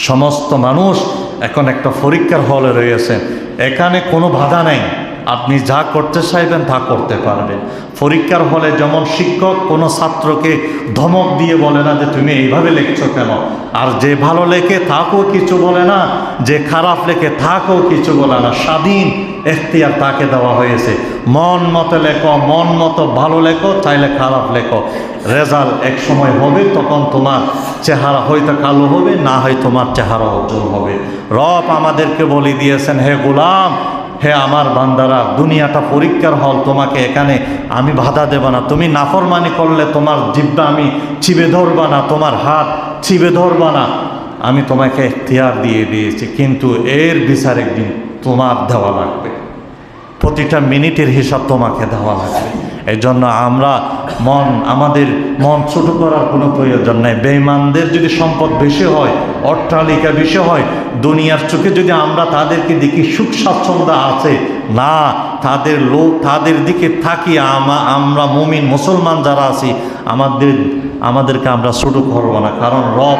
সমস্ত মানুষ এখন একটা পরীক্ষার হলে রয়েছে, এখানে কোনো বাধা নেই, আপনি যা করতে চাইবেন তা করতে পারবেন। পরীক্ষার হলে যেমন শিক্ষক কোনো ছাত্রকে ধমক দিয়ে বলে না যে তুমি এইভাবে লিখছো কেন, আর যে ভালো লেখে তাকেও কিছু বলে না, যে খারাপ লেখে তাকেও কিছু বলে না, স্বাধীন এখতিয়ার তাকে দেওয়া হয়েছে। মন মতো লেখো, মন মতো ভালো লেখো, চাইলে খারাপ লেখো, রেজাল্ট এক সময় হবে, তখন তোমার চেহারা হয়তো কালো হবে, না হয় তোমার চেহারা উজ্জ্বল হবে। রব আমাদেরকে বলে দিয়েছেন, হে গোলাম, হে আমার বান্দারা, দুনিয়াটা পরীক্ষার হল, তোমাকে এখানে আমি বাধা দেব না। তুমি নাফরমানি করলে তোমার জিহ্বা আমি চিবে ধরবা না, তোমার হাত চিবে ধরবা না, আমি তোমাকে এখতিয়ার দিয়ে দিয়েছি, কিন্তু এর বিচার একদিন তোমার দেওয়া লাগবে, প্রতিটা মিনিটের হিসাব তোমাকে দেওয়া লাগবে। এই জন্য আমরা আমাদের মন ছোট করার কোনো প্রয়োজন নেই। বেঈমানদের যদি সম্পদ বেশি হয়, অট্টালিকা বেশি হয়, দুনিয়ার চোখে যদি আমরা তাদেরকে দেখি সুখ স্বাচ্ছন্দ্য আছে, না, তাদের দিকে থাকি, আমরা মুমিন মুসলমান যারা আছি, আমাদেরকে আমরা ছোট করব না, কারণ রব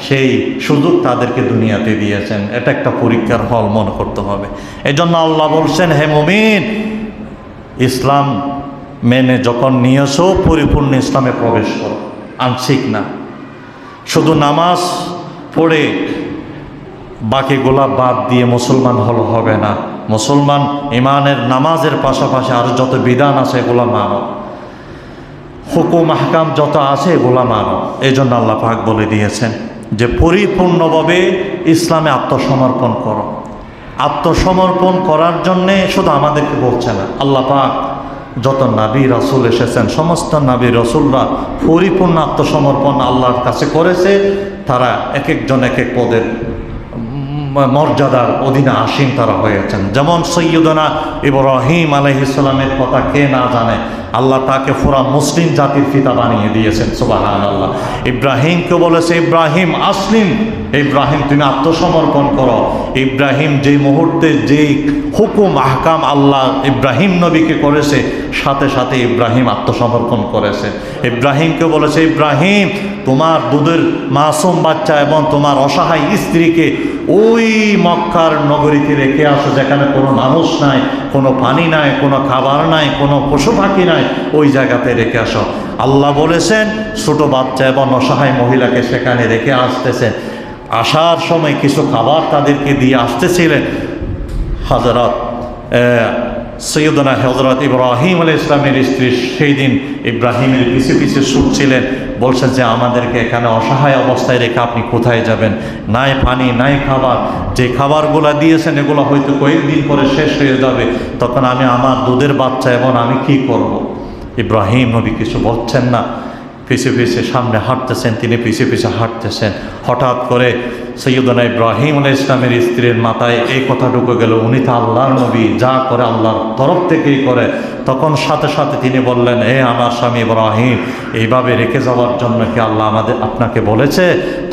সেই সুযোগ তাদেরকে দুনিয়াতে দিয়েছেন। এটা একটা পরীক্ষার হল মনে করতে হবে। এই জন্য আল্লাহ বলছেন, হে মুমিন, ইসলাম মেনে যখন নিয়েছো, পরিপূর্ণ ইসলামে প্রবেশ করো, আংশিক না। শুধু নামাজ পড়ে বাকিগুলা বাদ দিয়ে মুসলমান হলো হবে না। মুসলমান ইমানের নামাজের পাশাপাশি আরও যত বিধান আছে এগুলো মানো, হুকুম আহকাম যত আছে এগুলো মানো। এই জন্য আল্লাহ পাক বলে দিয়েছেন যে পরিপূর্ণভাবে ইসলামে আত্মসমর্পণ করো। আত্মসমর্পণ করার জন্যে শুধু আমাদেরকে বলছে না, আল্লাহ পাক যত নবী রাসূল এসেছেন, সমস্ত নবী রাসূলরা পরিপূর্ণ আত্মসমর্পণ আল্লাহর কাছে করেছে। তারা এক একজন এক এক পদের মর্যাদার অধীনে আসীন তারা হয়েছেন। যেমন সৈয়দনা ইব্রাহিম আলাইহিস সালামের কথা কে না জানে, আল্লাহ তাকে পুরা মুসলিম জাতির পিতা বানিয়ে দিয়েছেন, সুবহানাল্লাহ। ইব্রাহিমকে বলেছে, ইব্রাহিম আসলিম, ইব্রাহিম তুমি আত্মসমর্পণ করো। ইব্রাহিম যেই মুহূর্তে যেই হুকুম আহকাম আল্লাহ ইব্রাহিম নবীকে করেছে, সাথে সাথে ইব্রাহিম আত্মসমর্পণ করেছে। ইব্রাহিমকে বলেছে, ইব্রাহিম তোমার দুধের মাসুম বাচ্চা এবং তোমার অসহায় স্ত্রীকে ওই মক্কার নগরীতে রেখে আসো, যেখানে কোনো মানুষ নাই, কোনো পানি নাই, কোনো খাবার নাই, কোনো পশু পাখি নাই, ওই জায়গাতে রেখে আসো। আল্লাহ বলেছেন ছোট বাচ্চা এবং অসহায় মহিলাকে সেখানে রেখে আসতেছেন। আসার সময় কিছু খাবার তাদেরকে দিয়ে আসতেছিলেন। হযরত সৈয়দনা হযরত ইব্রাহিম আলাইহিস সালামের স্ত্রী সেই দিন ইব্রাহিমের পিছে পিছে ছুটছিলেন, বলছেন যে আমাদেরকে এখানে অসহায় অবস্থায় রেখে আপনি কোথায় যাবেন? নাই পানি, নাই খাবার, যে খাবারগুলো দিয়েছেন এগুলো হয়তো কয়েকদিন পরে শেষ হয়ে যাবে, তখন আমি আমার দুধের বাচ্চা এবং আমি কি করব? ইব্রাহিম নবী কিছু বলছেন না, পিছে পিছে সামনে হাঁটতেছেন, তিনি পিছে পিছে হাঁটতেছেন। হঠাৎ করে সৈয়দনা ইব্রাহিম আলাইহিস সালামের স্ত্রীর মাথায় এই কথা ঢুকে গেল, উনি তো আল্লাহর নবী, যা করে আল্লাহর তরফ থেকেই করে। তখন সাথে সাথে তিনি বললেন, হে আমার স্বামী ইব্রাহিম, এইভাবে রেখে যাওয়ার জন্য কি আল্লাহ আপনাকে বলেছে?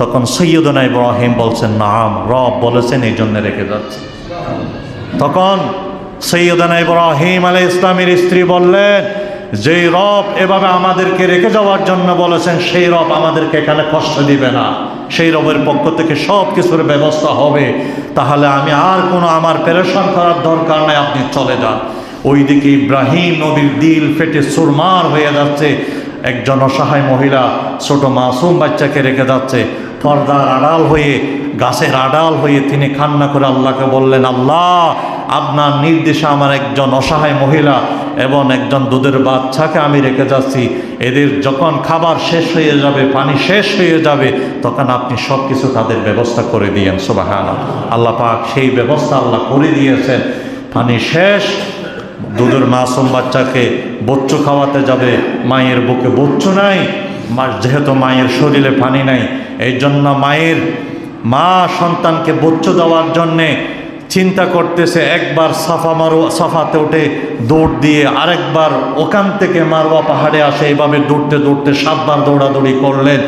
তখন সৈয়দনা ইব্রাহিম বলছেন, নাম, রব বলেছেন, এই জন্য রেখে যাচ্ছি। তখন সৈয়দনা ইব্রাহিম আলাইহিস সালামের স্ত্রী বললেন, যেই রব এভাবে আমাদেরকে রেখে যাওয়ার জন্য বলেছেন, সেই রব আমাদেরকে এখানে কষ্ট দিবে না, সেই রবের পক্ষ থেকে সব কিছুর ব্যবস্থা হবে। তাহলে আমি আর কোনো আমার পেরেশান করার দরকার নাই, আপনি চলে যান। ওইদিকে ইব্রাহিম নবীর দিল ফেটে চুরমার হয়ে যাচ্ছে। একজন অসহায় মহিলা ছোট মাসুম বাচ্চাকে রেখে যাচ্ছে, পর্দার আড়াল হয়ে, গাছের আড়াল হয়ে তিনি কান্না করে আল্লাহকে বললেন, আল্লাহ, আপনার নির্দেশে আমার একজন অসহায় মহিলা এবং একজন দুধের বাচ্চাকে আমি রেখে যাচ্ছি, এদের যখন খাবার শেষ হয়ে যাবে, পানি শেষ হয়ে যাবে, তখন আপনি সব কিছু তাদের ব্যবস্থা করে দিয়েন। সুবহানাল্লাহ। আল্লাহ পাক সেই ব্যবস্থা আল্লাহ করে দিয়েছেন। পানি শেষ, দুধের মাসুম বাচ্চাকে বচ্চু খাওয়াতে যাবে, মায়ের বুকে বচ্চু নাই, যেহেতু মায়ের শরীরে পানি নাই, এই জন্য মা সন্তানকে বচ্চু দেওয়ার জন্যে চিন্তা করতেছে, একবার সাফাতে উঠে দৌড় দিয়ে, আরেকবার ওখান থেকে মারওয়া পাহাড়ে আসে, এইভাবে দৌড়তে দৌড়তে 7 বার দৌড়াদৌড়ি করলেন।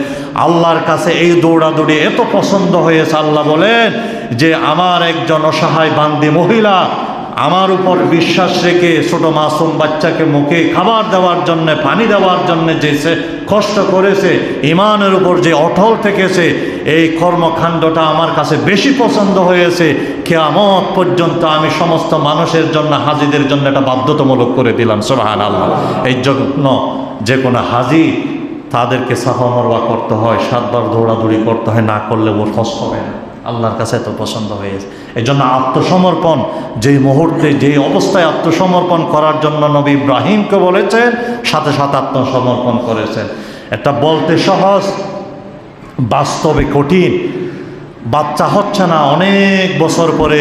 আল্লাহর কাছে এই দৌড়াদৌড়ি এত পছন্দ হয়েছে, আল্লাহ বলেন যে আমার একজন অসহায় বান্দি মহিলা আমার উপর বিশ্বাস রেখে ছোট মাসুম বাচ্চাকে মুখে খাবার দেওয়ার জন্য, পানি দেওয়ার জন্য যে সে কষ্ট করেছে, ইমানের উপর যে অটল থেকেছে, এই কর্মকাণ্ডটা আমার কাছে বেশি পছন্দ হয়েছে। কিয়ামত পর্যন্ত আমি সমস্ত মানুষের জন্য, হাজিদের জন্য এটা বাধ্যতামূলক করে দিলাম। সুবহানাল্লাহ। এই জন্য যে কোনো হাজি তাদেরকে সাফা মারওয়া করতে হয়, 7 বার দৌড়াদৌড়ি করতে হয়, না করলে ওর হজ হবে না। আল্লাহর কাছে এত পছন্দ হয়েছে। এই জন্য আত্মসমর্পণ, যেই মুহূর্তে যেই অবস্থায় আত্মসমর্পণ করার জন্য নবী ইব্রাহিমকে বলেছেন, সাথে সাথে আত্মসমর্পণ করেছেন। এটা বলতে সহজ, বাস্তবে কঠিন। বাচ্চা হচ্ছে না, অনেক বছর পরে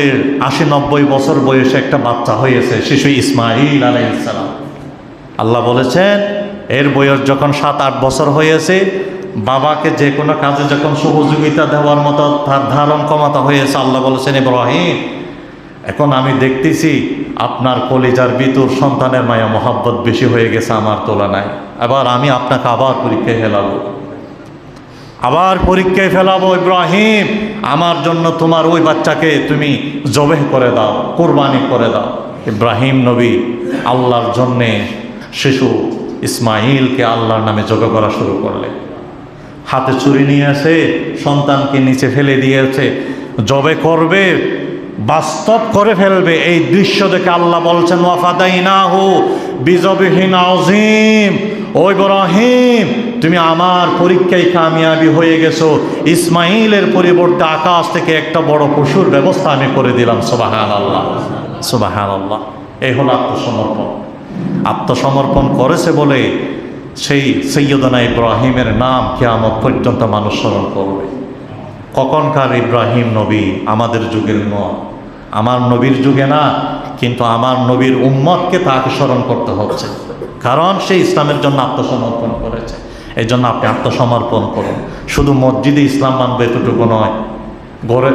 80-90 বছর বয়সে একটা বাচ্চা হয়েছে, শিশু ইসমাঈল আলাইহিস সালাম। আল্লাহ বলেছেন এর বয়স যখন 7-8 বছর হয়েছে, বাবাকে যে কোনো কাজে যখন সহযোগিতা দেওয়ার মতো তার ধারণ ক্ষমতা হয়েছে, আল্লাহ বলেছেন ইব্রাহিম, এখন আমি দেখতেছি আপনার কলিজার ভিতর সন্তানের মায়া মহাব্বত বেশি হয়ে গেছে আমার তুলনায়। এবার আমি আপনাকে আবার পরীক্ষায় ফেলাবো, ইব্রাহিম, আমার জন্য তোমার ওই বাচ্চাকে তুমি জবেহ করে দাও, কোরবানি করে দাও। ইব্রাহিম নবী আল্লাহর জন্যে শিশু ইসমাইলকে আল্লাহর নামে জবে করা শুরু করলেন। হাতে ছুরি নিয়ে এসে সন্তানকে নিচে ফেলে দিয়েছে, জবে করবে, বাস্তব করে ফেলবে। এই দৃশ্য দেখে আল্লাহ বলছেন ওয়াফাদাইনাহু বিযবহিন আযীম, ও ইব্রাহিম, তুমি আমার পরীক্ষায় কামিয়াবি হয়ে গেছো। ইসমাইলের পরিবর্তে আকাশ থেকে একটা বড় পশুর ব্যবস্থা আমি করে দিলাম। সুবহানাল্লাহ, সুবহানাল্লাহ। এই হলো আত্মসমর্পণ। আত্মসমর্পণ করেছে বলে সেই সৈয়দনা ইব্রাহিমের নাম কিয়ামত পর্যন্ত মানুষ স্মরণ করবে। কখনকার ইব্রাহিম নবী আমাদের যুগের নয়, আমার নবীর যুগে না, কিন্তু আমার নবীর উম্মতকে তাকে স্মরণ করতে হচ্ছে, কারণ সে ইসলামের জন্য আত্মসমর্পণ করেছে। এই জন্য আপনি আত্মসমর্পণ করুন। শুধু মসজিদে ইসলাম মানবে এতটুকু নয়, ঘরে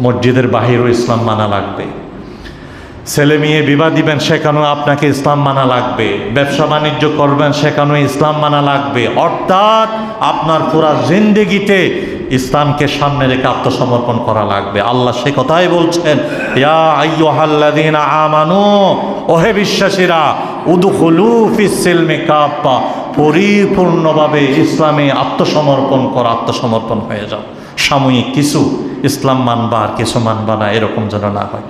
মসজিদের বাহিরেও ইসলাম মানা লাগবে। ছেলে মেয়ে বিবাহ দিবেন, সেখানেও আপনাকে ইসলাম মানা লাগবে। ব্যবসা বাণিজ্য করবেন, সেখানেও ইসলাম মানা লাগবে। অর্থাৎ আপনার পুরা জিন্দেগিতে ইসলামকে সামনে রেখে আত্মসমর্পণ করা লাগবে। আল্লাহ সে কথাই বলছেন, ইয়া আইয়ুহাল্লাযীনা আমানু, ওহে বিশ্বাসীরা, উদখুলু ফিস সিলমি কাফা, পরিপূর্ণভাবে ইসলামে আত্মসমর্পণ করা, আত্মসমর্পণ হয়ে যাও। সাময়িক কিছু ইসলাম মানবা আর কিছু মানবা না, এরকম যেন না হয়।